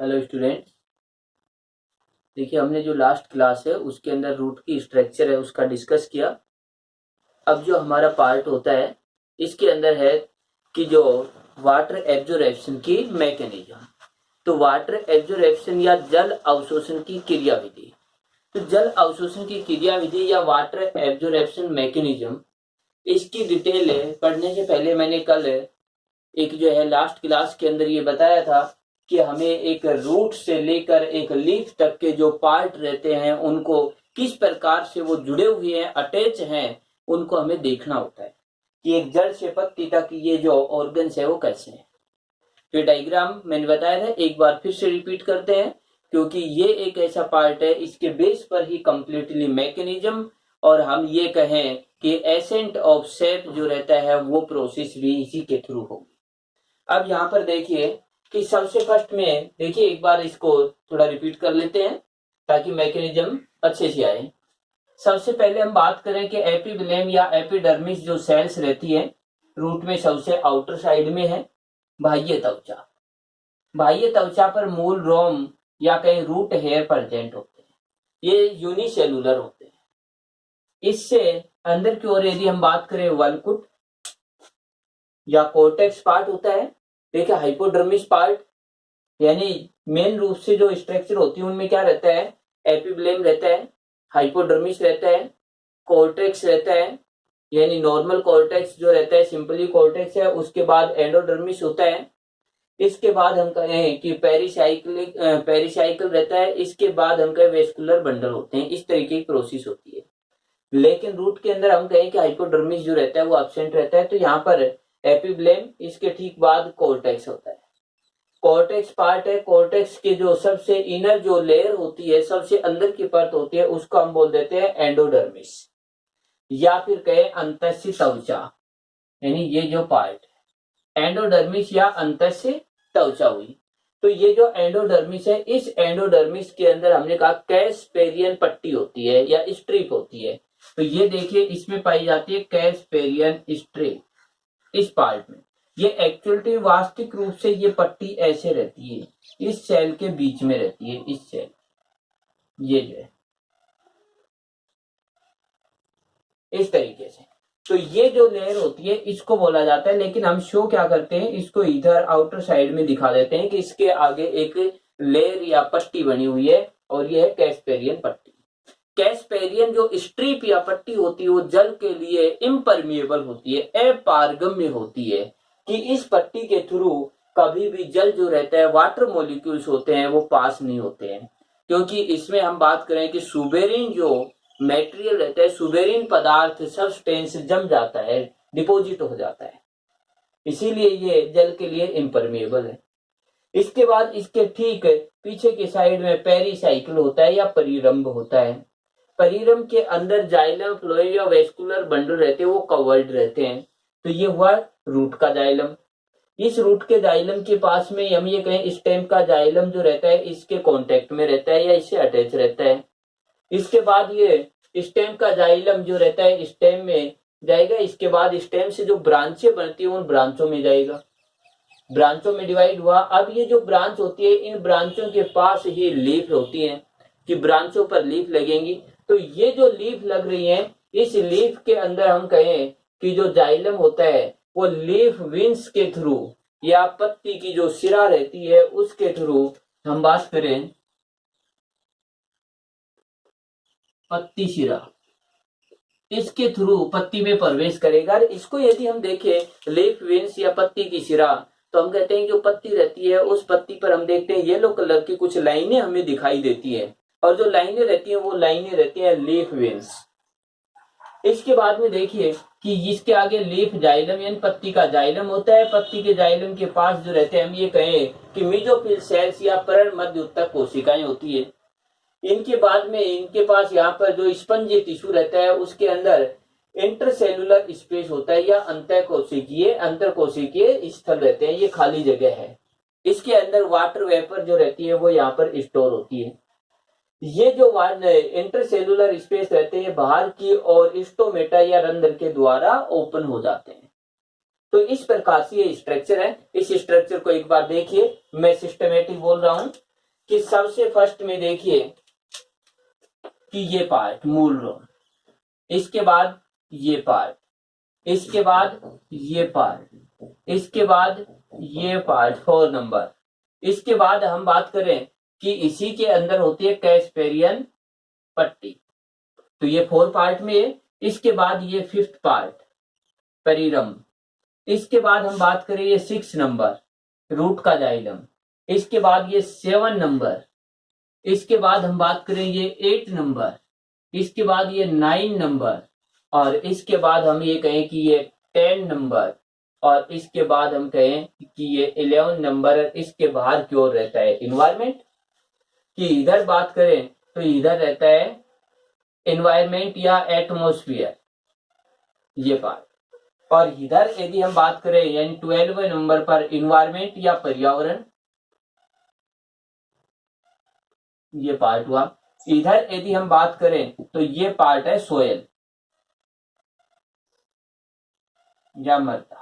Hello students. देखिए, हमने जो लास्ट क्लास है उसके अंदर रूट की स्ट्रक्चर है उसका डिस्कस किया। अब जो हमारा पार्ट होता है इसके अंदर है कि जो वाटर एब्जॉर्प्शन की मैकेनिज्म। तो वाटर एब्जॉर्प्शन या जल अवशोषण की क्रियाविधि। तो जल अवशोषण की क्रियाविधि या वाटर एब्जॉर्प्शन मैकेनिज्म, इसकी डिटेल है पढ़ने से पहले मैंने कल एक जो है लास्ट क्लास के अंदर ये बताया था कि हमें एक रूट से लेकर एक लीफ तक के जो पार्ट रहते हैं उनको किस प्रकार से वो जुड़े हुए हैं, अटैच हैं, उनको हमें देखना होता है कि एक जड़ से पत्ती तक ये जो ऑर्गन्स है वो कैसे हैं। तो डायग्राम मैंने बताया था, एक बार फिर से रिपीट करते हैं क्योंकि ये एक ऐसा पार्ट है इसके बेस पर ही कंप्लीटली मैकेनिज्म और हम ये कहें कि एसेंट ऑफ शेप जो रहता है वो प्रोसेस भी इसी के थ्रू होगी। अब यहाँ पर देखिए कि सबसे फर्स्ट में देखिए, एक बार इसको थोड़ा रिपीट कर लेते हैं ताकि मैकेनिज्म अच्छे से आए। सबसे पहले हम बात करें कि एपिब्लेम या एपिडर्मिस जो सेल्स रहती है रूट में सबसे आउटर साइड में है बाह्य त्वचा। बाह्य त्वचा पर मूल रोम या कहीं रूट हेयर प्रेजेंट होते हैं, ये यूनिसेलुलर होते हैं। इससे अंदर की ओर यदि हम बात करें वल्कुट या कोर्टेक्स पार्ट होता है। देखिए, हाइपोडर्मिस पार्ट यानी मेन रूप से जो स्ट्रक्चर होती है उनमें क्या रहता है, एपिब्लेम रहता है, हाइपोडर्मिस रहता है, कोर्टेक्स रहता है यानी नॉर्मल कोर्टेक्स जो रहता है सिंपली कोर्टेक्स है, उसके बाद एंडोडर्मिस होता है, इसके बाद हम कहें कि पेरिसाइकिल रहता है, इसके बाद हम कहें वेस्कुलर बंडल होते हैं। इस तरीके की प्रोसेस होती है। लेकिन रूट के अंदर हम कहें कि हाइपोडर्मिस जो रहता है वो एब्सेंट रहता है, तो यहाँ पर एपिब्लेम, इसके ठीक बाद कोर्टेक्स होता है। कोर्टेक्स पार्ट है, कोर्टेक्स के जो सबसे इनर जो लेयर होती है, सबसे अंदर की परत होती है, उसको हम बोल देते हैं एंडोडर्मिस या फिर कहे अंतस्य त्वचा। यानी ये जो पार्ट एंडोडर्मिस या अंतस्य त्वचा हुई। तो ये जो एंडोडर्मिस है, इस एंडोडर्मिस के अंदर हमने कहा कैस्पेरियन पट्टी होती है या स्ट्रिप होती है। तो ये देखिए, इसमें पाई जाती है कैस्पेरियन स्ट्रिप। इस पार्ट में ये एक्चुअली वास्तविक रूप से ये पट्टी ऐसे रहती है, इस सेल के बीच में रहती है। इस सेल ये जो है इस तरीके से। तो ये जो लेयर होती है इसको बोला जाता है, लेकिन हम शो क्या करते हैं, इसको इधर आउटर साइड में दिखा देते हैं कि इसके आगे एक लेयर या पट्टी बनी हुई है और ये है कैस्पेरियन पट्टी। कैस्पेरियन जो स्ट्रिप या पट्टी होती है वो जल के लिए इम्परमिएबल होती है, अपारगम्य होती है कि इस पट्टी के थ्रू कभी भी जल जो रहता है, वाटर मॉलिक्यूल्स होते हैं वो पास नहीं होते हैं, क्योंकि इसमें हम बात करें कि सुबेरिन जो मेटेरियल रहता है, सुबेरिन पदार्थ सब्सटेंस जम जाता है, डिपोजिट हो जाता है, इसीलिए ये जल के लिए इम्परमिएबल है। इसके बाद इसके ठीक पीछे की साइड में पेरिसाइकिल होता है या परिरंभ होता है। परिरंभ के अंदर जाइलम, फ्लोएम या वेस्कुलर बंडल रहते हैं, वो कवर्ड रहते हैं। तो ये हुआ रूट का जाइलम। इस रूट के जाइलम के पास में हम ये कहें स्टेम का जाइलम जो रहता है इसके कांटेक्ट में रहता है या इससे अटैच रहता है। इसके बाद ये स्टेम का जाइलम जो रहता है स्टेम में जाएगा, इसके बाद स्टेम से जो ब्रांचें बनती है उन ब्रांचों में जाएगा, ब्रांचों में डिवाइड हुआ। अब ये जो ब्रांच होती है, इन ब्रांचों के पास ही लीफ होती है कि ब्रांचों पर लीफ लगेंगी। तो ये जो लीफ लग रही है, इस लीफ के अंदर हम कहें कि जो जाइलम होता है वो लीफ विंस के थ्रू या पत्ती की जो सिरा रहती है उसके थ्रू हम बात करें पत्ती सिरा, इसके थ्रू पत्ती में प्रवेश करेगा। इसको यदि हम देखें लीफ विंस या पत्ती की सिरा, तो हम कहते हैं जो पत्ती रहती है उस पत्ती पर हम देखते हैं येलो कलर की कुछ लाइनें हमें दिखाई देती है, और जो लाइनें रहती हैं वो लाइनें रहती हैं लीफ विंस। इसके बाद में देखिए कि इसके आगे लीफ जाइलम यानी पत्ती का जाइलम होता है। पत्ती के जाइलम के पास जो रहते हैं हम ये कहें कि मेसोफिल सेल्स या पर्ण मध्य उत्तक कोशिकाएं होती है। इनके बाद में इनके पास यहाँ पर जो स्पंजी टिश्यू रहता है उसके अंदर इंटरसेलुलर स्पेस होता है या अंतर कोशिकीय स्थल रहते हैं, ये खाली जगह है। इसके अंदर वाटर वेपर जो रहती है वो यहाँ पर स्टोर होती है। ये जो इंटरसेलुलर स्पेस रहते हैं बाहर की और स्टोमेटा या रंध्र के द्वारा ओपन हो जाते हैं। तो इस प्रकार से ये स्ट्रक्चर है। इस स्ट्रक्चर को एक बार देखिए, मैं सिस्टमेटिक बोल रहा हूं कि सबसे फर्स्ट में देखिए कि ये पार्ट मूल रोम, इसके बाद ये पार्ट, इसके बाद ये पार्ट, इसके बाद ये पार्ट 4 नंबर। इसके बाद हम बात करें कि इसी के अंदर होती है कैस्पेरियन पट्टी, तो ये 4 पार्ट में है। इसके बाद ये 5th पार्ट पेरिरम, इसके बाद हम बात करें ये 6 नंबर रूट का जाइलम, इसके बाद ये 7 नंबर, इसके बाद हम बात करें ये 8 नंबर, इसके बाद ये 9 नंबर, और इसके बाद हम ये कहें कि ये 10 नंबर, और इसके बाद हम कहें कि ये 11 नंबर। इसके बाहर की ओर रहता है इन्वायरमेंट, कि इधर बात करें तो इधर रहता है इन्वायरमेंट या एटमोस्फियर, ये पार्ट। और इधर यदि हम बात करें यानी 12वें नंबर पर इन्वायरमेंट या पर्यावरण, ये पार्ट हुआ। इधर यदि हम बात करें तो ये पार्ट है सोयल या मृदा।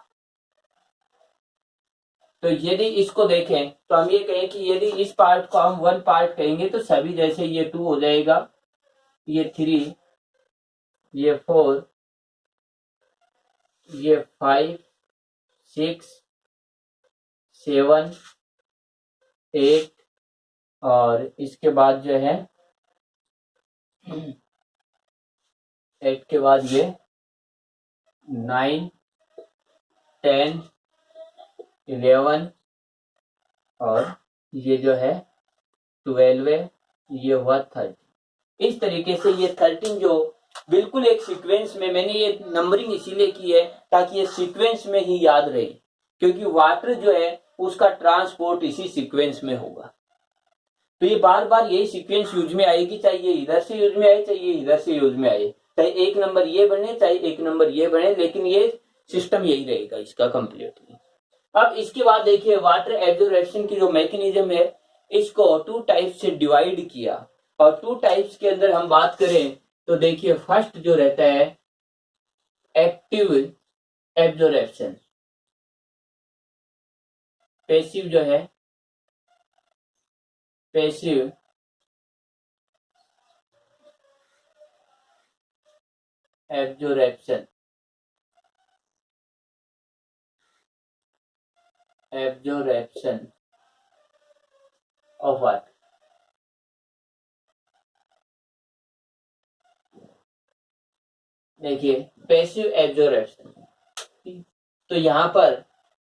तो यदि इसको देखें तो हम ये कहें कि यदि इस पार्ट को हम 1 पार्ट कहेंगे तो सभी जैसे ये 2 हो जाएगा, ये 3, ये 4, ये 5, 6, 7, 8, और इसके बाद जो है 8 के बाद ये 9, 10, 11, और ये जो है 12 है, ये हुआ 30। इस तरीके से ये 13 जो बिल्कुल एक सीक्वेंस में, मैंने ये नंबरिंग इसीलिए की है ताकि ये सीक्वेंस में ही याद रहे, क्योंकि वाटर जो है उसका ट्रांसपोर्ट इसी सीक्वेंस में होगा। तो ये बार बार यही सीक्वेंस यूज में आएगी, चाहे ये इधर से यूज में आए, चाहे ये इधर से यूज में आए, चाहे 1 नंबर ये बने, चाहे 1 नंबर ये बने, लेकिन ये सिस्टम यही रहेगा इसका कंप्लीटली। अब इसके बाद देखिए वाटर एब्जॉर्प्शन की जो मैकेनिज्म है, इसको 2 टाइप से डिवाइड किया, और 2 टाइप्स के अंदर हम बात करें तो देखिए फर्स्ट जो रहता है एक्टिव एब्जॉर्प्शन, पैसिव जो है passive absorption, absorption of water. देखिए पैसिव एब्जॉर्प्शन, तो यहां पर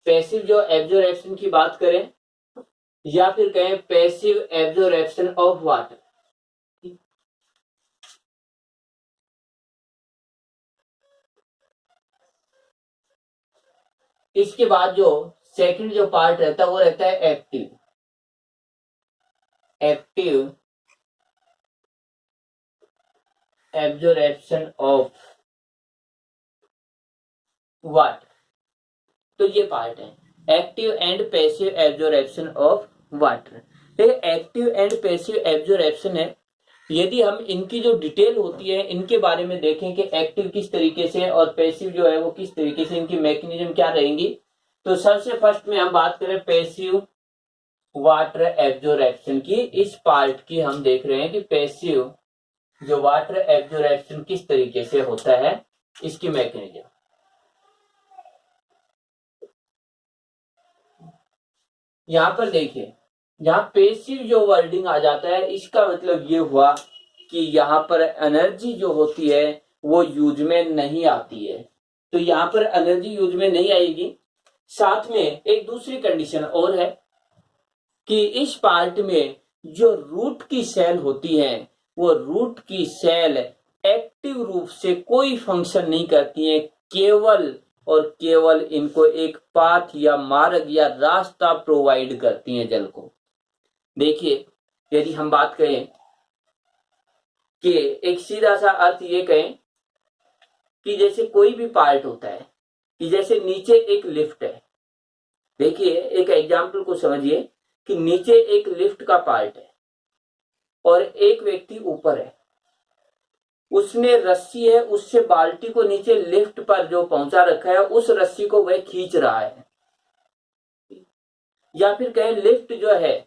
पैसिव जो एब्जॉर्प्शन की बात करें या फिर कहें पैसिव एब्जॉर्प्शन ऑफ वाटर, इसके बाद जो सेकंड जो पार्ट रहता है वो रहता है active, active absorption of water. तो ये पार्ट है active and passive absorption of water. ये एक्टिव एंड पैसिव एब्जॉर्प्शन है, यदि हम इनकी जो डिटेल होती है इनके बारे में देखें कि एक्टिव किस तरीके से और पैसिव जो है वो किस तरीके से, इनकी मैकेनिज्म क्या रहेंगी, तो सबसे फर्स्ट में हम बात करें पैसिव वाटर एब्जॉर्प्शन की, इस पार्ट की हम देख रहे हैं कि पैसिव जो वाटर एब्जॉर्प्शन किस तरीके से होता है, इसकी मैकेनिज्म। यहां पर देखिए, यहाँ पैसिव जो वर्डिंग आ जाता है इसका मतलब ये हुआ कि यहाँ पर एनर्जी जो होती है वो यूज में नहीं आती है, तो यहाँ पर एनर्जी यूज में नहीं आएगी। साथ में एक दूसरी कंडीशन और है कि इस पार्ट में जो रूट की सेल होती है वो रूट की सेल एक्टिव रूप से कोई फंक्शन नहीं करती है, केवल और केवल इनको एक पाथ या मार्ग या रास्ता प्रोवाइड करती हैं जल को। देखिए यदि हम बात करें कि एक सीधा सा अर्थ ये कहें कि जैसे कोई भी पार्ट होता है, कि जैसे नीचे एक लिफ्ट है, देखिए एक एग्जाम्पल को समझिए कि नीचे एक लिफ्ट का पार्ट है और एक व्यक्ति ऊपर है, उसने रस्सी है उससे बाल्टी को नीचे लिफ्ट पर जो पहुंचा रखा है उस रस्सी को वह खींच रहा है, या फिर कहें लिफ्ट जो है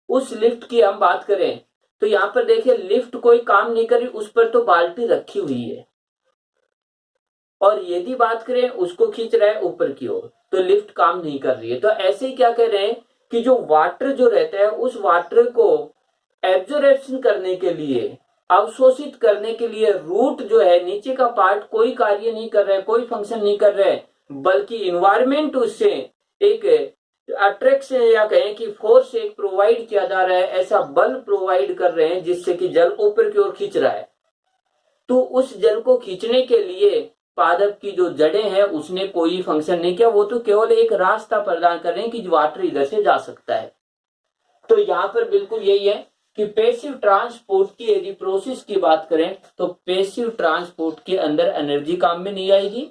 उस लिफ्ट की हम बात करें तो यहाँ पर देखिए लिफ्ट कोई काम नहीं कर रही, उस पर तो बाल्टी रखी हुई है, और यदि बात करें उसको खींच रहा है ऊपर की ओर, तो लिफ्ट काम नहीं कर रही है। तो ऐसे ही क्या कह रहे हैं कि जो वाटर जो रहता है उस वाटर को एब्जॉर्प्शन करने के लिए, अवशोषित करने के लिए रूट जो है, नीचे का पार्ट कोई कार्य नहीं कर रहा है, कोई फंक्शन नहीं कर रहा है, बल्कि इन्वायरमेंट उससे एक अट्रैक्शन या कहें कि फोर्स एक प्रोवाइड किया जा रहा है, ऐसा बल प्रोवाइड कर रहे हैं जिससे कि जल ऊपर की ओर खींच रहा है। तो उस जल को खींचने के लिए पादप की जो जड़ें हैं उसने कोई फंक्शन नहीं किया, वो तो केवल एक रास्ता प्रदान कर रहे हैं कि वाटर इधर से जा सकता है। तो यहां पर बिल्कुल यही है कि पैसिव ट्रांसपोर्ट की यदि प्रोसेस की बात करें तो पैसिव ट्रांसपोर्ट के अंदर एनर्जी काम में नहीं आएगी,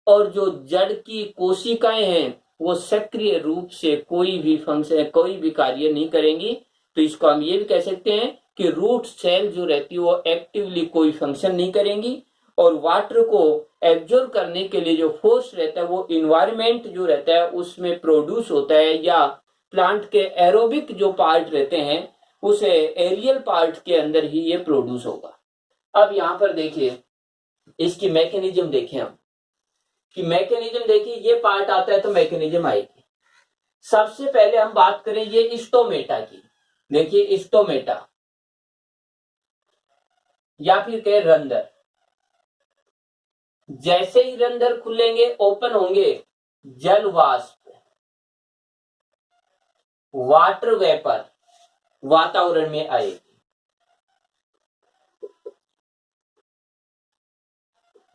और जो जड़ की कोशिकाएं हैं वो सक्रिय रूप से कोई भी फंक्शन, कोई भी कार्य नहीं करेंगी। तो इसको हम ये भी कह सकते हैं कि रूट सेल जो रहती है वो एक्टिवली कोई फंक्शन नहीं करेंगी, और वाटर को एब्जॉर्ब करने के लिए जो फोर्स रहता है वो इन्वायरमेंट जो रहता है उसमें प्रोड्यूस होता है, या प्लांट के एरोबिक जो पार्ट रहते हैं उस एरियल पार्ट के अंदर ही ये प्रोड्यूस होगा। अब यहां पर देखिए इसकी मैकेनिज्म देखें हम, कि मैकेनिज्म देखिए ये पार्ट आता है तो मैकेनिज्म आएगी। सबसे पहले हम बात करें ये स्टोमेटा की। देखिए स्टोमेटा या फिर कहे रंध्र, जैसे ही रंध्र खुलेंगे, ओपन होंगे, जल वाष्प, वाटर वेपर वातावरण में आएगी।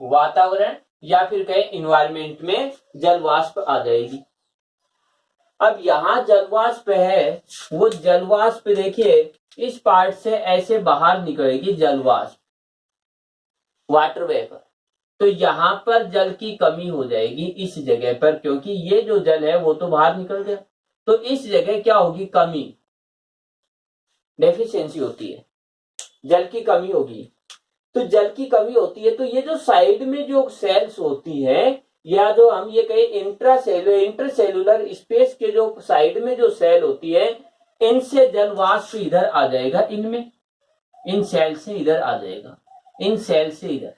वातावरण या फिर कहे इन्वायरमेंट में जल वाष्प आ जाएगी। अब यहां जल वाष्प है, वो जल वाष्प देखिए इस पार्ट से ऐसे बाहर निकलेगी जल वाष्प, वाटर वेपर। तो यहां पर जल की कमी हो जाएगी इस जगह पर, क्योंकि ये जो जल है वो तो बाहर निकल गया, तो इस जगह क्या होगी, कमी, डेफिशिएंसी होती है, जल की कमी होगी। तो जल की कमी होती है तो ये जो साइड में जो सेल्स होती है, या जो हम ये कहें इंटरसेलुलर स्पेस के जो साइड में जो सेल होती है, इनसे जल वाष्प इधर आ जाएगा, इनमें, इन सेल से इधर आ जाएगा, इन सेल से इधर।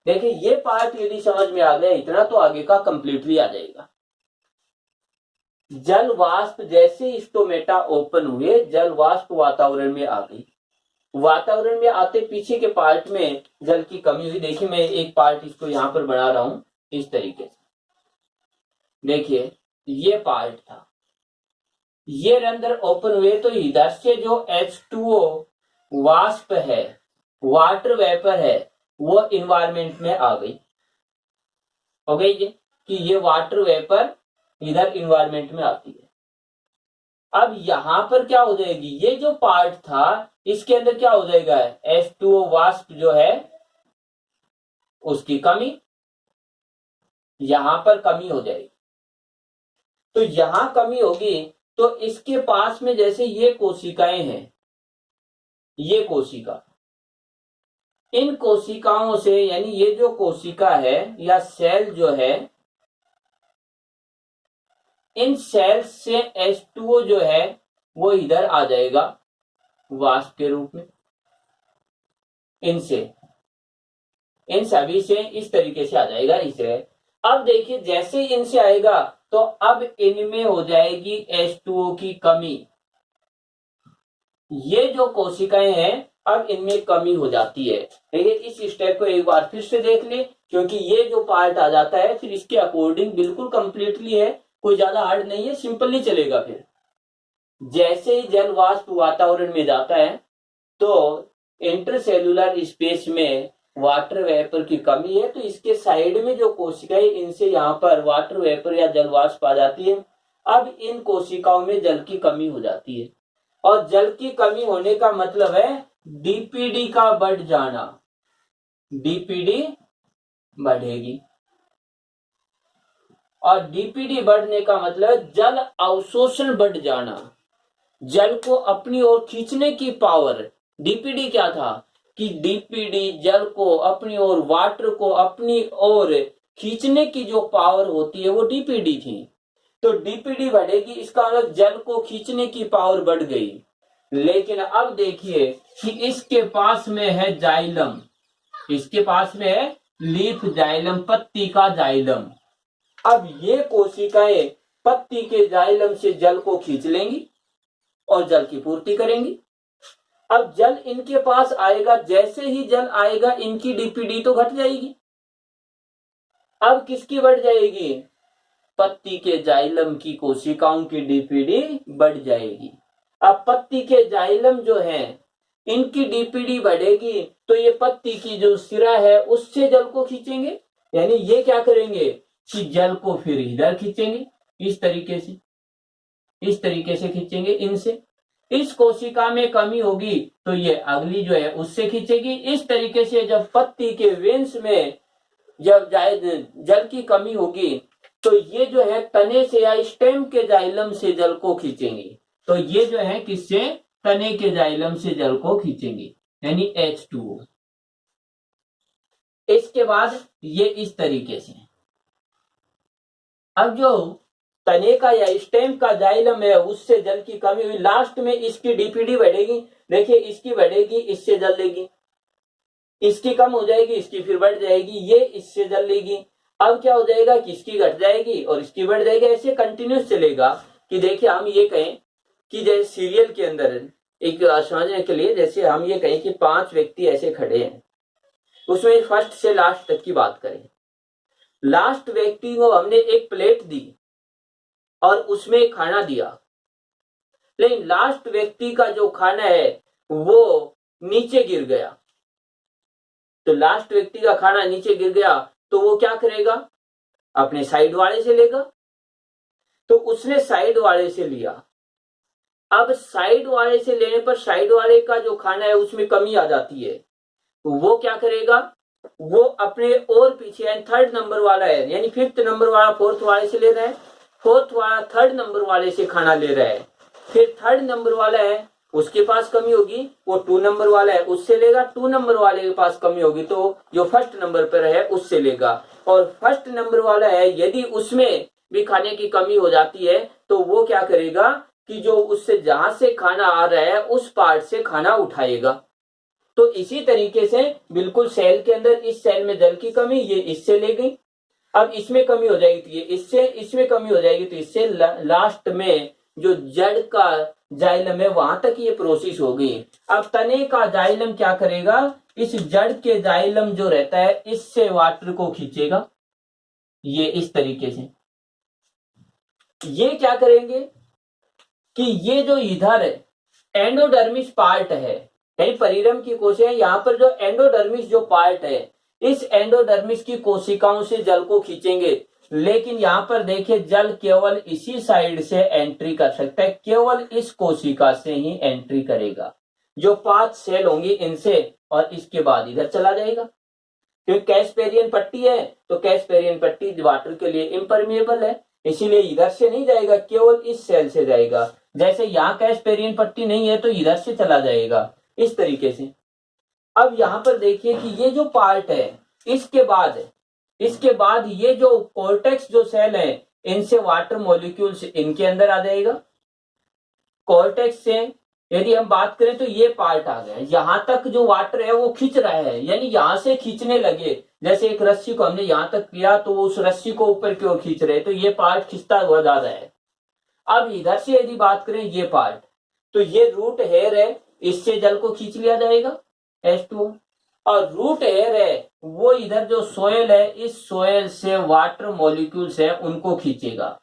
देखिए ये पार्ट यदि समझ में आ गया इतना, तो आगे का कंप्लीटली आ जाएगा। जल वाष्प जैसे स्टोमेटा ओपन हुए, जल वाष्प वातावरण में आ गई। वातावरण में आते पीछे के पार्ट में जल की कमी हुई। देखिए मैं एक पार्ट इसको यहां पर बना रहा हूं इस तरीके से। देखिए ये पार्ट था, ये रंध्र ओपन हुए तो इधर से जो H2O वाष्प है, वाटर वेपर है, वो इन्वायरमेंट में आ गई। हो गई ये कि ये वाटर वेपर इधर इन्वायरमेंट में आती है। अब यहां पर क्या हो जाएगी, ये जो पार्ट था इसके अंदर क्या हो जाएगा, H2O वाष्प जो है उसकी कमी, यहां पर कमी हो जाएगी। तो यहां कमी होगी तो इसके पास में जैसे ये कोशिकाएं हैं, ये कोशिका, इन कोशिकाओं से, यानी ये जो कोशिका है या सेल जो है, इन सेल्स से H2O जो है वो इधर आ जाएगा वाष्प के रूप में, इनसे, इन सभी से इस तरीके से आ जाएगा इसे। अब देखिए जैसे इनसे आएगा तो अब इनमें हो जाएगी H2O की कमी। ये जो कोशिकाएं हैं अब इनमें कमी हो जाती है। देखिए इस स्टेप को एक बार फिर से देख ले, क्योंकि ये जो पार्ट आ जाता है फिर इसके अकॉर्डिंग बिल्कुल कंप्लीटली है, कोई ज्यादा हार्ड नहीं है, सिंपली चलेगा। फिर जैसे ही जल वाष्प वातावरण में जाता है तो इंटरसेलुलर स्पेस में वाटर वेपर की कमी है, तो इसके साइड में जो कोशिकाएं, इनसे यहाँ पर वाटर वेपर या जल वाष्प आ जाती है। अब इन कोशिकाओं में जल की कमी हो जाती है, और जल की कमी होने का मतलब है डीपीडी का बढ़ जाना, डीपीडी बढ़ेगी, और डीपीडी बढ़ने का मतलब जल अवशोषण बढ़ जाना, जल को अपनी ओर खींचने की पावर। डीपीडी क्या था कि डीपीडी जल को अपनी ओर, वाटर को अपनी ओर खींचने की जो पावर होती है वो डीपीडी थी। तो डीपीडी बढ़ेगी, इसका मतलब जल को खींचने की पावर बढ़ गई। लेकिन अब देखिए कि इसके पास में है जाइलम, इसके पास में है लीफ जाइलम, पत्ती का जाइलम। अब ये कोशिकाएं पत्ती के जाइलम से जल को खींच लेंगी और जल की पूर्ति करेंगी। अब जल इनके पास आएगा, जैसे ही जल आएगा इनकी डीपीडी तो घट जाएगी। अब किसकी बढ़ जाएगी? पत्ती के जाइलम की कोशिकाओं की डीपीडी बढ़ जाएगी। अब पत्ती के जाइलम जो है इनकी डीपीडी बढ़ेगी तो ये पत्ती की जो सिरा है उससे जल को खींचेंगे, यानी ये क्या करेंगे कि जल को फिर इधर खींचेंगे, इस तरीके से खींचेंगे इनसे। इस कोशिका में कमी होगी तो ये अगली जो है उससे खींचेगी। इस तरीके से जब पत्ती के वेन्स में जब जल की कमी होगी तो ये जो है तने से या स्टेम के जाइलम से जल को खींचेंगी। तो ये जो है किससे? तने के जाइलम से जल को खींचेंगी, यानी H2O। इसके बाद ये इस तरीके से, अब जो तने का या स्टेम का जाइलम है उससे जल की कमी हुई, लास्ट में इसकी डीपीडी बढ़ेगी। देखिए इसकी बढ़ेगी, इससे जल लेगी, इसकी कम हो जाएगी, इसकी फिर बढ़ जाएगी, ये इससे जल लेगी। अब क्या हो जाएगा कि इसकी घट जाएगी और इसकी बढ़ जाएगी, ऐसे कंटिन्यूस चलेगा। कि देखिए हम ये कहें कि जैसे सीरियल के अंदर एक समझने के लिए, जैसे हम ये कहें कि 5 व्यक्ति ऐसे खड़े हैं, उसमें फर्स्ट से लास्ट तक की बात करें। लास्ट व्यक्ति को हमने एक प्लेट दी और उसमें खाना दिया, लेकिन लास्ट व्यक्ति का जो खाना है वो नीचे गिर गया। तो लास्ट व्यक्ति का खाना नीचे गिर गया तो वो क्या करेगा? अपने साइड वाले से लेगा। तो उसने साइड वाले से लिया। अब साइड वाले से लेने पर साइड वाले का जो खाना है उसमें कमी आ जाती है, तो वो क्या करेगा? वो अपने और पीछे, यानी 3rd नंबर वाला है, यानी 5th नंबर वाला 4th वाले से ले रहा है, 4th वाला 3rd नंबर वाले से खाना ले रहा है। फिर 3rd नंबर वाला है, उसके पास कमी होगी, वो 2 नंबर वाला है उससे लेगा, 2 नंबर वाले के पास कमी होगी तो जो 1st नंबर पर है उससे लेगा। और 1st नंबर वाला है, यदि उसमें भी खाने की कमी हो जाती है तो वो क्या करेगा कि जो उससे जहां से खाना आ रहा है उस पार्ट से खाना उठाएगा। तो इसी तरीके से बिल्कुल सेल के अंदर, इस सेल में जल की कमी, ये इससे ले गई, अब इसमें कमी हो जाएगी तो ये इससे, इसमें कमी हो जाएगी तो इससे, लास्ट में जो जड़ का जाइलम है वहां तक ये प्रोसेस हो गई। अब तने का जाइलम क्या करेगा? इस जड़ के जाइलम जो रहता है इससे वाटर को खींचेगा, ये इस तरीके से। ये क्या करेंगे कि ये जो इधर एंडोडर्मिस पार्ट है, यानी परिरम की कोशिकाएं, यहाँ पर जो एंडोडर्मिस जो पार्ट है, इस एंडोडर्मिस की कोशिकाओं से जल को खींचेंगे। लेकिन यहाँ पर देखिए जल केवल इसी साइड से एंट्री कर सकता है, केवल इस कोशिका से ही एंट्री करेगा। जो 5 सेल होंगी इनसे, और इसके बाद इधर चला जाएगा, क्योंकि कैस्पेरियन पट्टी है तो कैस्पेरियन पट्टी वाटर के लिए इम्परमिएबल है, इसीलिए इधर से नहीं जाएगा, केवल इस सेल से जाएगा। जैसे यहाँ कैस्पेरियन पट्टी नहीं है तो इधर से चला जाएगा, इस तरीके से। अब यहाँ पर देखिए कि ये जो पार्ट है, इसके बाद ये जो कॉर्टेक्स जो सेल है, इनसे वाटर मॉलिक्यूल्स इनके अंदर आ जाएगा। कॉर्टेक्स से यदि हम बात करें तो ये पार्ट आ गया, यहां तक जो वाटर है वो खींच रहा है, यानी यहां से खींचने लगे। जैसे एक रस्सी को हमने यहां तक किया तो उस रस्सी को ऊपर की ओर खींच रहे, तो ये पार्ट खींचता हुआ जा रहा है। अब इधर से यदि बात करें ये पार्ट, तो ये रूट हेयर है, इससे जल को खींच लिया जाएगा H2O। और रूट एयर है वो इधर जो सोयल है, इस सोयल से वाटर मॉलिक्यूल्स है उनको खींचेगा,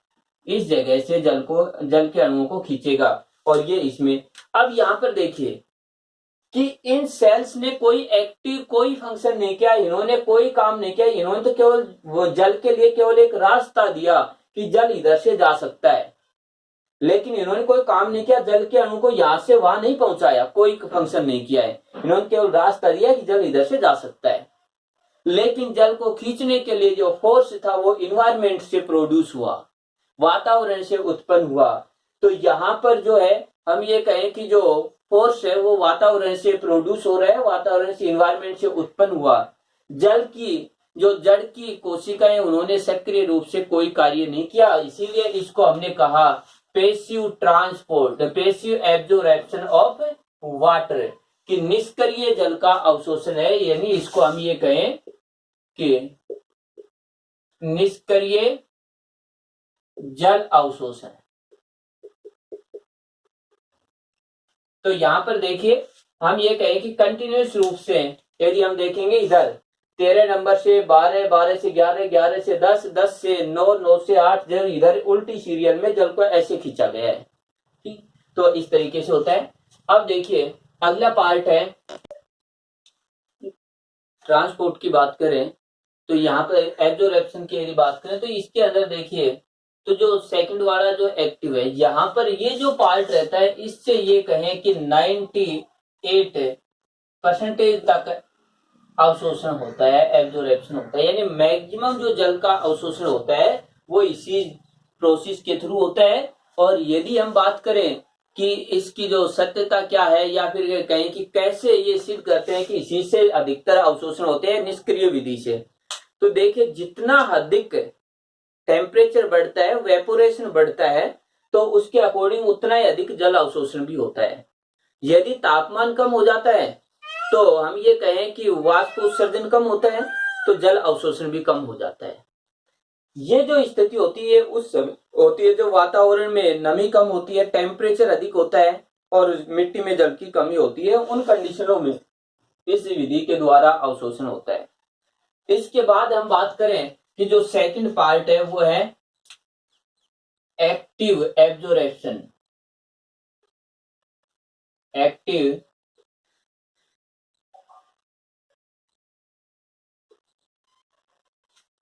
इस जगह से जल के अणुओं को खींचेगा, और ये इसमें। अब यहाँ पर देखिए कि इन सेल्स ने कोई फंक्शन नहीं किया, इन्होंने कोई काम नहीं किया, इन्होंने तो केवल वो जल के लिए केवल एक रास्ता दिया कि जल इधर से जा सकता है, लेकिन इन्होंने कोई काम नहीं किया, जल के अणु को यहां से वहां नहीं पहुंचाया, कोई फंक्शन नहीं किया है। इन्होंने केवल रास्ता दिया कि जल इधर से जा सकता है। लेकिन जल को खींचने के लिए जो फोर्स था वो इन्वायरमेंट से प्रोड्यूस हुआ, वातावरण से उत्पन्न हुआ। तो यहाँ पर जो है हम ये कहें कि जो फोर्स है वो वातावरण से प्रोड्यूस हो रहा है, वातावरण से, इन्वायरमेंट से उत्पन्न हुआ। जल की जो जड़ की कोशिकाएं उन्होंने सक्रिय रूप से कोई कार्य नहीं किया, इसीलिए इसको हमने कहा passive transport, passive absorption of water, कि निष्क्रिय जल का अवशोषण है। यानी इसको हम ये कहें कि निष्क्रिय जल अवशोषण। तो यहां पर देखिए हम ये कहें कि कंटिन्यूस रूप से यदि हम देखेंगे इधर 13 नंबर से 12, 12 से 11, 11 से 10, 10 से 9, 9 से 8, जो इधर उल्टी सीरियल में जल को ऐसे खींचा गया है। ठीक, तो इस तरीके से होता है। अब देखिए अगला पार्ट है ट्रांसपोर्ट की बात करें तो यहाँ पर एब्जॉर्प्शन की यदि बात करें तो इसके अंदर देखिए तो जो सेकंड वाला जो एक्टिव है यहाँ पर ये जो पार्ट रहता है इससे ये कहें कि 98% तक अवशोषण होता है, एब्जॉर्प्शन होता है। यानी मैक्सिमम जो जल का अवशोषण होता है वो इसी प्रोसेस के थ्रू होता है। और यदि हम बात करें कि इसकी जो सत्यता क्या है या फिर कहें कि कैसे ये सिद्ध करते हैं कि इसी से अधिकतर अवशोषण होते हैं निष्क्रिय विधि से, तो देखिए जितना अधिक टेम्परेचर बढ़ता है, वेपोरेशन बढ़ता है, तो उसके अकॉर्डिंग उतना ही अधिक जल अवशोषण भी होता है। यदि तापमान कम हो जाता है तो हम ये कहें कि वाष्प उत्सर्जन कम होता है तो जल अवशोषण भी कम हो जाता है। ये जो स्थिति होती है उस समय होती है जो वातावरण में नमी कम होती है, टेम्परेचर अधिक होता है और मिट्टी में जल की कमी होती है, उन कंडीशनों में इस विधि के द्वारा अवशोषण होता है। इसके बाद हम बात करें कि जो सेकंड पार्ट है वो है active absorption. Active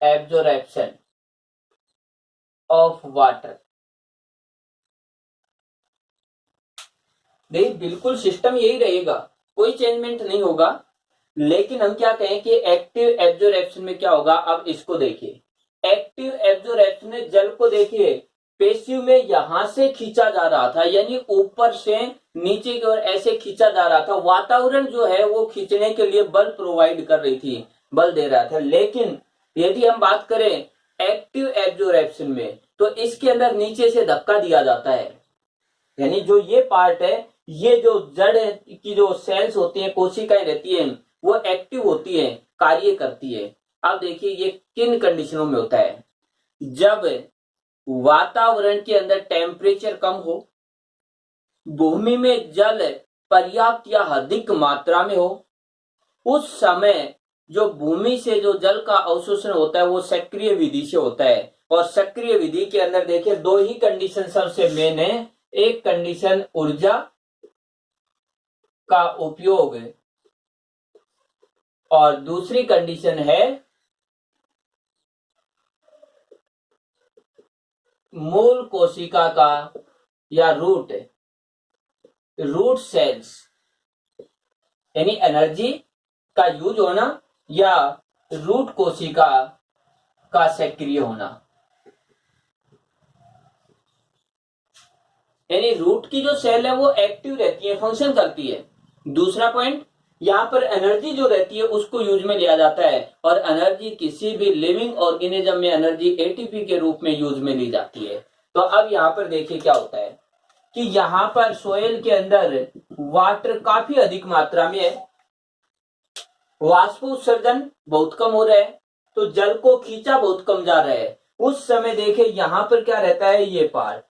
absorption of water. देखिए बिल्कुल सिस्टम यही रहेगा, कोई चेंजमेंट नहीं होगा, लेकिन हम क्या कहें कि एक्टिव एब्जॉर्प्शन में क्या होगा। अब इसको देखिए, एक्टिव एब्जॉर्प्शन में जल को देखिए पेसिव में यहां से खींचा जा रहा था, यानी ऊपर से नीचे की ओर ऐसे खींचा जा रहा था। वातावरण जो है वो खींचने के लिए बल प्रोवाइड कर रही थी, बल दे रहा था। लेकिन यदि हम बात करें एक्टिव एब्जॉर्प्शन में तो इसके अंदर नीचे से धक्का दिया जाता है। यानी जो ये पार्ट है, ये जो जड़ की जो सेल्स होती है, कोशिकाएं रहती है, वो एक्टिव होती है, कार्य करती है। अब देखिए ये किन कंडीशनों में होता है, जब वातावरण के अंदर टेम्परेचर कम हो, भूमि में जल पर्याप्त या अधिक मात्रा में हो, उस समय जो भूमि से जो जल का अवशोषण होता है वो सक्रिय विधि से होता है। और सक्रिय विधि के अंदर देखिए दो ही कंडीशन सबसे मेन है। एक कंडीशन ऊर्जा का उपयोग और दूसरी कंडीशन है मूल कोशिका का या रूट सेल्स, यानी एनर्जी का यूज होना या रूट कोशिका का सक्रिय होना। यानी रूट की जो सेल है वो एक्टिव रहती है, फंक्शन करती है। दूसरा पॉइंट, यहाँ पर एनर्जी जो रहती है उसको यूज में लिया जाता है, और एनर्जी किसी भी लिविंग ऑर्गेनिज्म में एनर्जी एटीपी के रूप में यूज में ली जाती है। तो अब यहाँ पर देखिए क्या होता है कि यहाँ पर सोयल के अंदर वाटर काफी अधिक मात्रा में है, वाष्प उत्सर्जन बहुत कम हो रहा है, तो जल को खींचा बहुत कम जा रहा है। उस समय देखिए यहाँ पर क्या रहता है, ये पार्ट,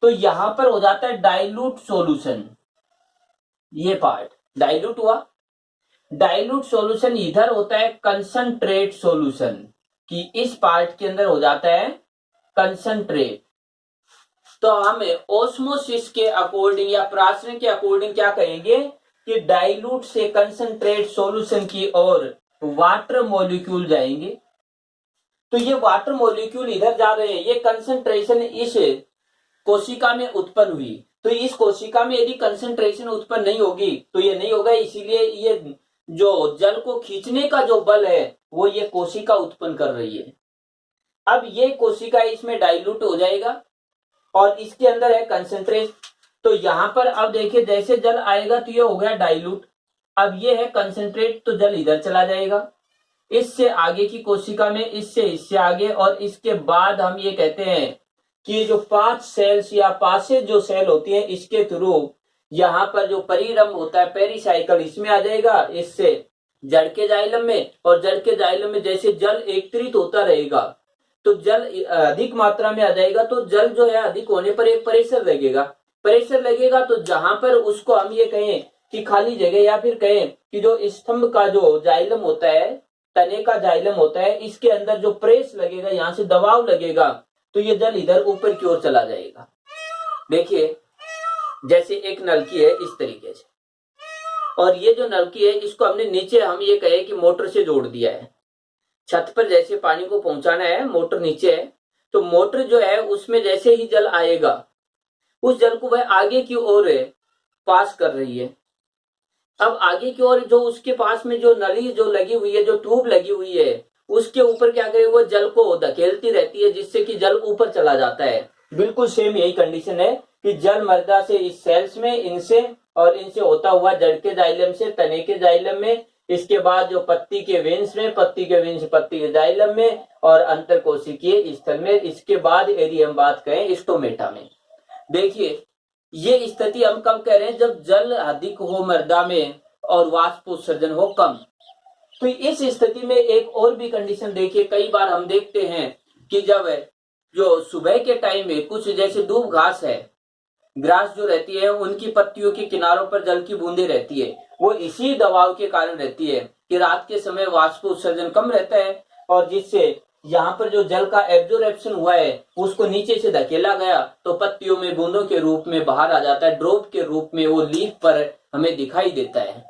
तो यहां पर हो जाता है डाइल्यूट सॉल्यूशन। ये पार्ट डाइल्यूट हुआ। डाइल्यूट सॉल्यूशन इधर होता है कंसंट्रेट सॉल्यूशन, कि इस पार्ट के अंदर हो जाता है कंसंट्रेट। तो हम ओस्मोसिस के अकॉर्डिंग या प्राशन के अकॉर्डिंग क्या कहेंगे कि डाइल्यूट से कंसंट्रेट सॉल्यूशन की ओर वाटर मॉलिक्यूल जाएंगे। तो ये वाटर मॉलिक्यूल इधर जा रहे हैं, ये कंसंट्रेशन इस कोशिका में उत्पन्न हुई। तो इस कोशिका में यदि कंसंट्रेशन उत्पन्न नहीं होगी तो ये नहीं होगा, इसीलिए ये जो जल को खींचने का जो बल है वो ये कोशिका उत्पन्न कर रही है। अब ये कोशिका इसमें डाइल्यूट हो जाएगा और इसके अंदर है कंसंट्रेट। तो यहां पर अब देखिए जैसे जल आएगा तो ये हो गया डाइल्यूट, अब ये है कंसंट्रेट, तो जल इधर चला जाएगा। इससे आगे की कोशिका में, इससे आगे, और इसके बाद हम ये कहते हैं कि जो 5 सेल्स या पासे जो सेल होती है, इसके थ्रू यहाँ पर जो परिरंभ होता है पेरिसाइकिल, इसमें आ जाएगा, इससे जड़ के जाइलम में, और जड़ के जाइलम में जैसे जल एकत्रित होता रहेगा तो जल अधिक मात्रा में आ जाएगा, तो जल जो है अधिक होने पर एक प्रेशर लगेगा, प्रेशर लगेगा तो जहां पर उसको हम ये कहें कि खाली जगह, या फिर कहें कि जो स्तंभ का जो जाइलम होता है, तने का जाइलम होता है, इसके अंदर जो प्रेस लगेगा, यहां से दबाव लगेगा, तो ये जल इधर ऊपर की ओर चला जाएगा। देखिए जैसे एक नलकी है इस तरीके से, और ये जो नलकी है इसको हमने नीचे हम ये कहे कि मोटर से जोड़ दिया है। छत पर जैसे पानी को पहुंचाना है, मोटर नीचे है, तो मोटर जो है उसमें जैसे ही जल आएगा, उस जल को वह आगे की ओर पास कर रही है। अब आगे की ओर जो उसके पास में जो नली जो लगी हुई है, जो ट्यूब लगी हुई है, उसके ऊपर क्या करे, वो जल को धकेलती रहती है, जिससे कि जल ऊपर चला जाता है। बिल्कुल सेम यही कंडीशन है कि जल मृदा से इस सेल्स में, इनसे और इनसे होता हुआ जड़ के जाइलम से तने के जाइलम में, इसके बाद जो पत्ती के वेन्स में, पत्ती के वेन्स पत्ती के जाइलम में, और अंतर कोशिकीय स्थल में, इसके बाद यदि हम बात करें स्टोमेटा में। देखिए ये स्थिति हम कब कह रहे हैं, जब जल अधिक हो मृदा में और वाष्प उत्सर्जन हो कम। तो इस स्थिति में एक और भी कंडीशन देखिए, कई बार हम देखते हैं कि जब जो सुबह के टाइम में कुछ जैसे दूब घास है, ग्रास जो रहती है, उनकी पत्तियों के किनारों पर जल की बूंदे रहती है, वो इसी दबाव के कारण रहती है कि रात के समय वाष्प उत्सर्जन कम रहता है, और जिससे यहाँ पर जो जल का एब्जॉर्प्शन हुआ है उसको नीचे से धकेला गया, तो पत्तियों में बूंदों के रूप में बाहर आ जाता है, ड्रॉप के रूप में वो लीफ पर हमें दिखाई देता है।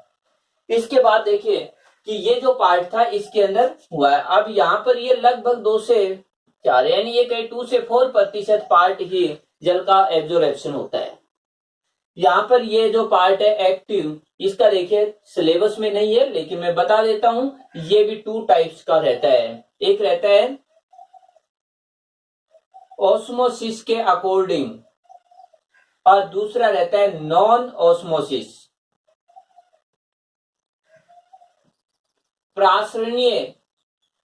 इसके बाद देखिए कि ये जो पार्ट था इसके अंदर हुआ है, अब यहाँ पर ये लगभग 2 से 4 यानी ये कहीं 2 से 4% पार्ट ही जल का एब्जॉर्प्शन होता है। यहाँ पर ये जो पार्ट है एक्टिव, इसका देखिए सिलेबस में नहीं है लेकिन मैं बता देता हूं, ये भी 2 टाइप्स का रहता है। एक रहता है ऑस्मोसिस के अकॉर्डिंग, और दूसरा रहता है नॉन ऑस्मोसिस। प्रासरणीय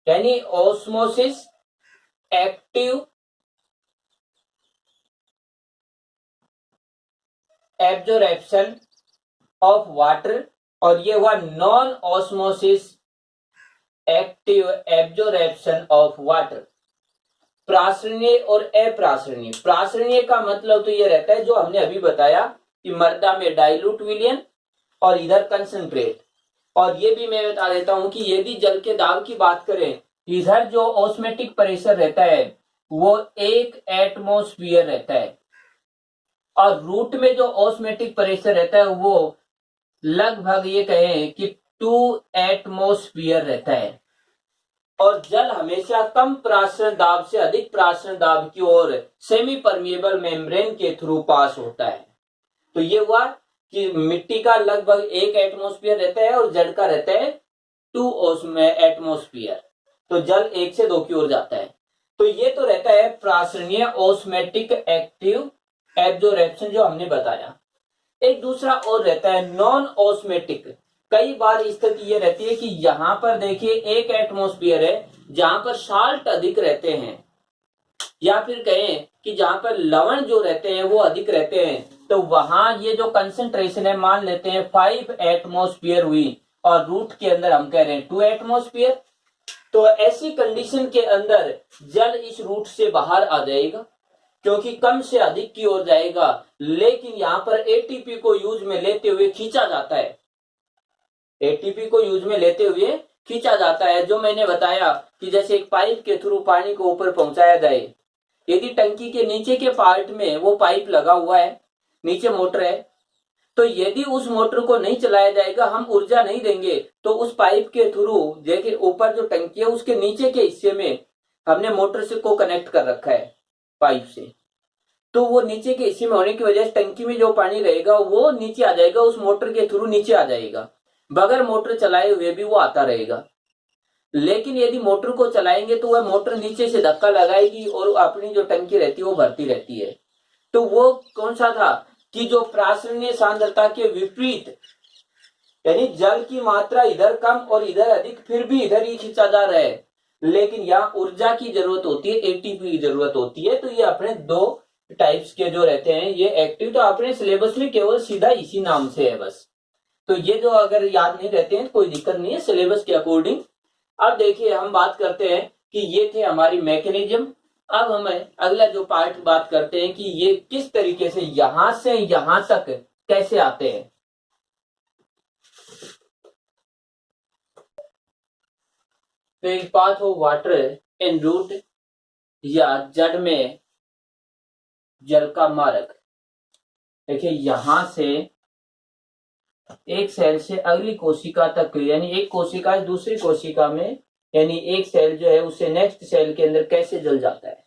यानी osmosis, active absorption of water, और ये हुआ non osmosis active absorption of water. प्रासरणीय और अप्रासरणीय। प्रासरणीय का मतलब तो ये रहता है जो हमने अभी बताया कि मृदा में डाइल्यूट विलयन और इधर कंसंट्रेट। और ये भी मैं बता देता हूं कि यदि जल के दाब की बात करें, इधर जो ऑस्मेटिक प्रेशर रहता है वो 1 एटमॉस्फेयर रहता है, और रूट में जो ऑस्मेटिक प्रेशर रहता है वो लगभग ये कहें कि 2 एटमॉस्फेयर रहता है। और जल हमेशा कम प्राशरण दाब से अधिक प्राशरण दाब की ओर सेमी परमिएबल मेम्ब्रेन के थ्रू पास होता है। तो ये हुआ कि मिट्टी का लगभग 1 एटमॉस्फेयर रहता है और जल का रहता है 2 एटमॉस्फेयर। तो जल 1 से 2 की ओर जाता है। तो ये तो रहता है प्राशरणीय ऑस्मेटिक एक्टिव एब्जॉर्प्शन जो हमने बताया। एक दूसरा और रहता है नॉन ऑस्मेटिक। कई बार स्थिति ये रहती है कि यहाँ पर देखिए 1 एटमॉस्फेयर है जहां पर साल्ट अधिक रहते हैं, या फिर कहें कि जहां पर लवण जो रहते हैं वो अधिक रहते हैं, तो वहां ये जो कंसंट्रेशन है मान लेते हैं 5 एटमॉस्फेयर हुई, और रूट के अंदर हम कह रहे हैं 2 एटमॉस्फेयर। तो ऐसी कंडीशन के अंदर जल इस रूट से बाहर आ जाएगा क्योंकि कम से अधिक की ओर जाएगा, लेकिन यहाँ पर एटीपी को यूज में लेते हुए खींचा जाता है। एटीपी को यूज में लेते हुए खींचा जाता है, जो मैंने बताया कि जैसे एक पाइप के थ्रू पानी को ऊपर पहुंचाया जाए। यदि टंकी के नीचे के पार्ट में वो पाइप लगा हुआ है, नीचे मोटर है, तो यदि उस मोटर को नहीं चलाया जाएगा, हम ऊर्जा नहीं देंगे, तो उस पाइप के थ्रू देखिए ऊपर जो टंकी है उसके नीचे के हिस्से में हमने मोटर से को कनेक्ट कर रखा है पाइप से, तो वो नीचे के हिस्से में होने की वजह से टंकी में जो पानी रहेगा वो नीचे आ जाएगा, उस मोटर के थ्रू नीचे आ जाएगा, बगैर मोटर चलाए हुए भी वो आता रहेगा। लेकिन यदि मोटर को चलाएंगे तो वह मोटर नीचे से धक्का लगाएगी और अपनी जो टंकी रहती है वो भरती रहती है। तो वो कौन सा था कि जो प्रासरणीय सांद्रता के विपरीत यानी जल की मात्रा इधर कम और इधर अधिक, फिर भी इधर ही खींचा जा रहा है, लेकिन यहाँ ऊर्जा की जरूरत होती है, एटीपी की जरूरत होती है। तो ये अपने दो टाइप्स के जो रहते हैं ये एक्टिव, तो अपने सिलेबस में केवल सीधा इसी नाम से है बस। तो ये जो अगर याद नहीं रहते हैं कोई दिक्कत नहीं है सिलेबस के अकॉर्डिंग। अब देखिए हम बात करते हैं कि ये थे हमारी मैकेनिज्म। अब हम अगला जो पार्ट बात करते हैं कि ये किस तरीके से यहां से यहां तक कैसे आते हैं। तो path of water in root या जड़ में जल का मार्ग। देखिए यहां से एक सेल से अगली कोशिका तक, यानी एक कोशिका दूसरी कोशिका में, यानी एक सेल जो है उससे नेक्स्ट सेल के अंदर कैसे जल जाता है।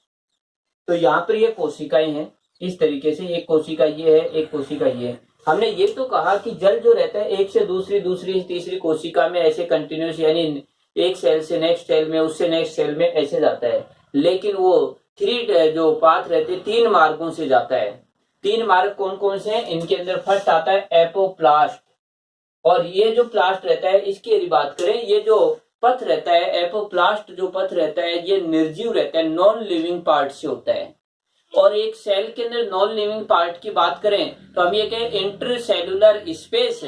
तो यहाँ पर ये कोशिकाएं हैं इस तरीके से, एक कोशिका ये है, एक कोशिका ये है। हमने ये तो कहा कि जल जो रहता है एक से दूसरी, दूसरी तीसरी कोशिका में ऐसे कंटिन्यूस, यानी एक सेल से नेक्स्ट सेल में, उससे नेक्स्ट सेल में ऐसे जाता है। लेकिन वो थ्री जो पाथ रहते हैं तीन मार्गों से जाता है। तीन मार्ग कौन कौन से हैं इनके अंदर? फर्स्ट आता है एपोप्लास्ट, और ये जो प्लास्ट रहता है इसकी यदि बात करें, ये जो पथ रहता है एपोप्लास्ट जो पथ रहता है ये निर्जीव रहता है, नॉन लिविंग पार्ट से होता है। और एक सेल के अंदर नॉन लिविंग पार्ट की बात करें तो हम ये कहें intercellular space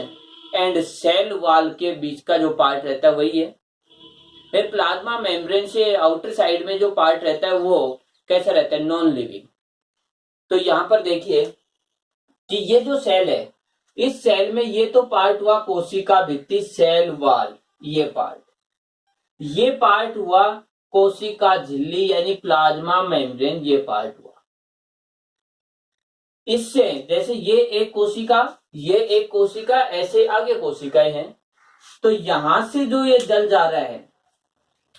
and cell wall के बीच का जो पार्ट रहता है वही है। फिर प्लाज्मा मेम्ब्रेन से आउटर साइड में जो पार्ट रहता है वो कैसा रहता है? Non living. तो यहां पर देखिए कि ये जो सेल है इस सेल में ये तो पार्ट हुआ कोशिका भित्ति सेल वॉल, ये पार्ट हुआ कोशिका झिल्ली यानी प्लाज्मा मेम्ब्रेन, ये पार्ट हुआ। इससे जैसे ये एक कोशिका ऐसे आगे कोशिकाएं हैं, तो यहां से जो ये जल जा रहा है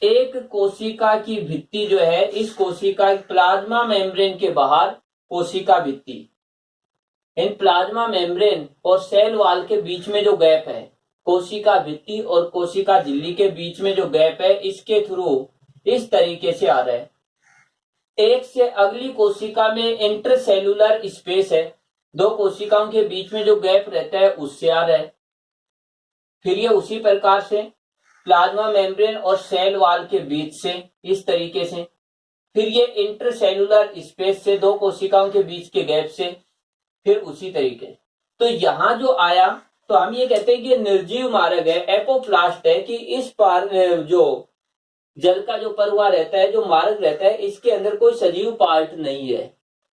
एक कोशिका की भित्ति जो है, इस कोशिका प्लाज्मा मेम्ब्रेन के बाहर कोशिका भित्ति, इन प्लाज्मा मेम्ब्रेन और सेल वॉल के बीच में जो गैप है, कोशिका भित्ति और कोशिका झिल्ली के बीच में जो गैप है, इसके थ्रू इस तरीके से आ रहा है। एक से अगली कोशिका में इंटरसेलुलर स्पेस है, दो कोशिकाओं के बीच में जो गैप रहता है उससे आ रहा है। फिर ये उसी प्रकार से प्लाज्मा मेम्ब्रेन और सेल वॉल के बीच से इस तरीके से, फिर ये इंटरसेलुलर स्पेस से दो कोशिकाओं के बीच के गैप से, फिर उसी तरीके। तो यहां जो आया तो हम ये कहते हैं कि निर्जीव मार्ग है, एपोप्लास्ट है, कि इस पार जो जल का जो परवा रहता है, जो मार्ग रहता है, इसके अंदर कोई सजीव पार्ट नहीं है,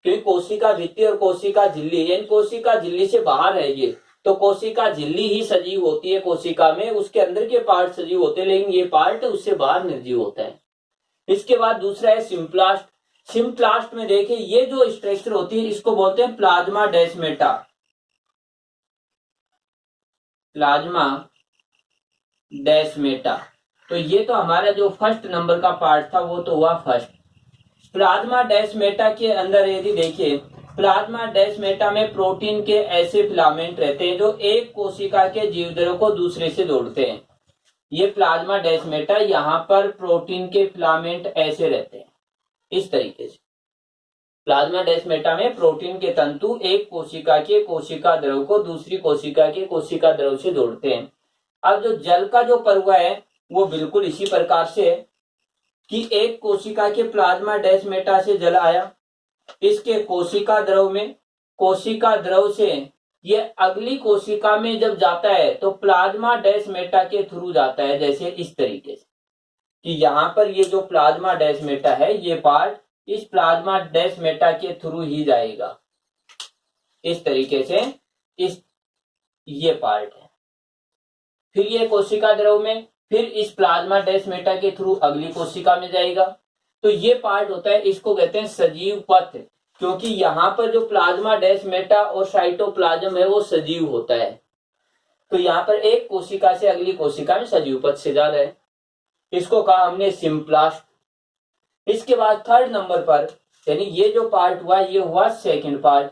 क्योंकि कोशिका भित्ति और कोशिका झिल्ली, यानी कोशिका झिल्ली से बाहर है ये, तो कोशिका झिल्ली ही सजीव होती है कोशिका में, उसके अंदर के पार्ट सजीव होते हैं, लेकिन ये पार्ट उससे बाहर निर्जीव होता है। इसके बाद दूसरा है सिम्प्लास्ट। सिम्प्लास्ट में देखिए ये जो स्ट्रक्चर होती है इसको बोलते हैं प्लाज्मा डेस्मेटा, प्लाज्मा डेस्मेटा। तो ये तो हमारा जो फर्स्ट नंबर का पार्ट था वो तो हुआ फर्स्ट। प्लाज्मा डेस्मेटा के अंदर यदि देखिए, प्लाज्मा डेस्मेटा में प्रोटीन के ऐसे फिलामेंट रहते हैं जो एक कोशिका के जीवधरों को दूसरे से जोड़ते हैं। ये प्लाज्मा डेस्मेटा, यहाँ पर प्रोटीन के फिलामेंट ऐसे रहते हैं इस तरीके से। प्लाज्मा डेस्मेटा में प्रोटीन के तंतु एक कोशिका के कोशिका द्रव को दूसरी कोशिका के कोशिका द्रव से जोड़ते हैं। अब जो जल का जो परवा है वो बिल्कुल इसी प्रकार से है कि एक कोशिका के प्लाज्मा डेस्मेटा से जल आया, इसके कोशिका द्रव में, कोशिका द्रव से ये अगली कोशिका में जब जाता है तो प्लाज्मा डेस्मेटा के थ्रू जाता है, जैसे इस तरीके से कि यहाँ पर ये जो प्लाज्मा डेस्मेटा है ये पार्ट इस प्लाज्मा डेस्मेटा के थ्रू ही जाएगा, इस तरीके से इस ये पार्ट है। फिर ये कोशिका द्रव में, फिर इस प्लाज्मा डेस्मेटा के थ्रू अगली कोशिका में जाएगा। तो ये पार्ट होता है, इसको कहते हैं सजीव पथ, क्योंकि यहाँ पर जो प्लाज्मा डेस्मेटा और साइटोप्लाज्म है वो सजीव होता है। तो यहाँ पर एक कोशिका से अगली कोशिका में सजीव पथ से जा रहा है, इसको कहा हमने सिम्प्लास्ट। इसके बाद थर्ड नंबर पर, यानी ये जो पार्ट हुआ ये हुआ सेकंड पार्ट।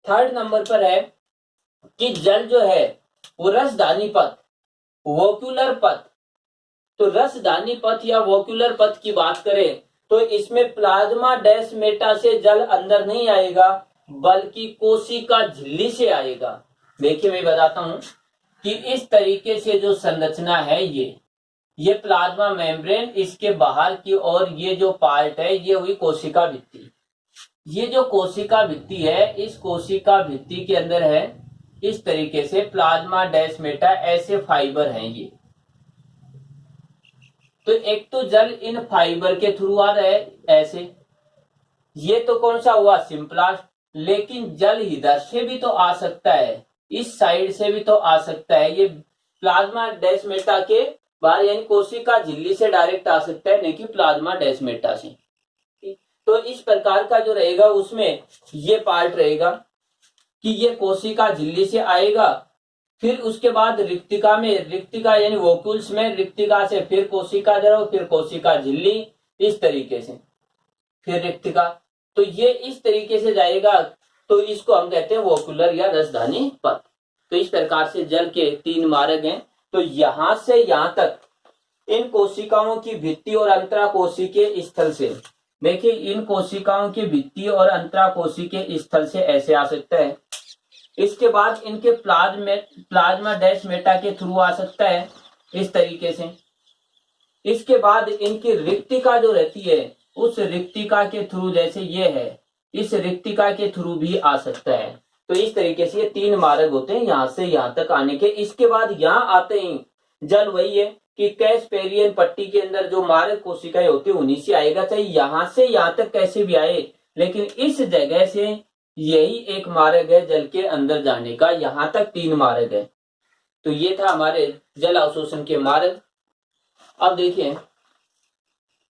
थर्ड नंबर पर है कि जल जो है वो रसदानी पथ, वोक्यूलर पथ। तो रसदानी पथ या वोक्यूलर पथ की बात करें तो इसमें प्लाज्मा डेस्मेटा से जल अंदर नहीं आएगा बल्कि कोशिका झिल्ली से आएगा। देखिए मैं बताता हूं, कि इस तरीके से जो संरचना है ये प्लाज्मा मेम्ब्रेन, इसके बाहर की ओर ये जो पार्ट है ये हुई कोशिका भित्ति। ये जो कोशिका भित्ति है, इस कोशिका भित्ति के अंदर है इस तरीके से प्लाज्मा डेस्मेटा, ऐसे फाइबर हैं ये। तो एक तो जल इन फाइबर के थ्रू आ रहा है ऐसे, ये तो कौन सा हुआ सिम्प्लास्ट, लेकिन जल इधर से भी तो आ सकता है, इस साइड से भी तो आ सकता है, ये प्लाज्मा डेस्मेटा के बाहर यानी कोशिका झिल्ली से डायरेक्ट आ सकता है, नहीं कि प्लाज्मा डेस्मेटा से। तो इस प्रकार का जो रहेगा उसमें ये पार्ट रहेगा कि ये कोशिका झिल्ली से आएगा, फिर उसके बाद रिक्तिका में, रिक्तिका यानी वोक्यूल्स में, रिक्तिका से फिर कोशिका द्रव, फिर कोशिका झिल्ली, इस तरीके से फिर रिक्तिका। तो ये इस तरीके से जाएगा, तो इसको हम कहते हैं वोक्युलर या रसधानी पथ। तो इस प्रकार से जल के 3 मार्ग हैं। तो यहां से यहां तक इन कोशिकाओं की भित्ति और अंतराकोशिकीय स्थल से, देखिए इन कोशिकाओं की भित्ति और अंतराकोशिकीय स्थल से ऐसे आ सकता है। इसके बाद इनके प्लाज्मा डेस्मेटा के थ्रू आ सकता है इस तरीके से। इसके बाद इनकी रिक्तिका जो रहती है, उस रिक्तिका के थ्रू, जैसे ये है, इस रिक्तिका के थ्रू भी आ सकता है। तो इस तरीके से ये 3 मार्ग होते हैं यहां से यहां तक आने के। इसके बाद यहां आते ही जल वही है कि कैस्पेरियन पट्टी के अंदर जो मार्ग कोशिकाएं होती है उन्हीं से आएगा, चाहे यहां से यहां तक कैसे भी आए, लेकिन इस जगह से यही एक मार्ग है जल के अंदर जाने का। यहां तक 3 मार्ग है। तो ये था हमारे जल अवशोषण के मार्ग। अब देखिए